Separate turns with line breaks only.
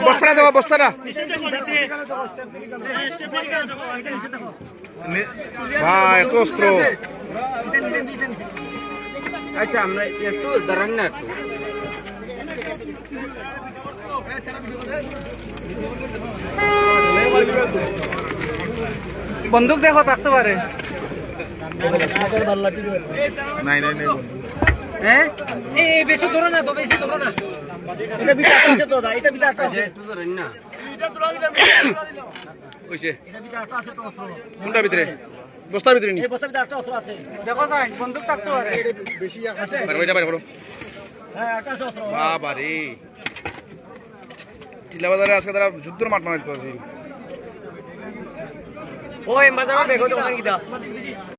বস্তাটা দেবো বস্তাটা ভাই এত অস্ত্র
আচ্ছা আমরা একটু দাঁড়ান না একটু বন্দুক দেখো থাকতে পারে
নাই নাই নাই
হ্যাঁ এই বেশি ধরো না তো বেশি ধরো না এটা বিটা আছে তো দা এটা বিটা আছে একটু ধরেন না
ওইছে
এটা বিটা আছে তো অস্ত্র
কোনটা ভিতরে বস্তার ভিতরে নি
এই বছর বিটা অস্ত্র আছে দেখো ভাই বন্দুক থাকতে পারে
বেশি আছে বাইরে বাইরে বলো
হ্যাঁ একটা আছে অস্ত্র
বাবা রে টিলা বাজারে আজকে তারা যুদ্ধর মাঠ বানাইতে আছে
ওই বাজারে দেখো তো ওখানে কি দা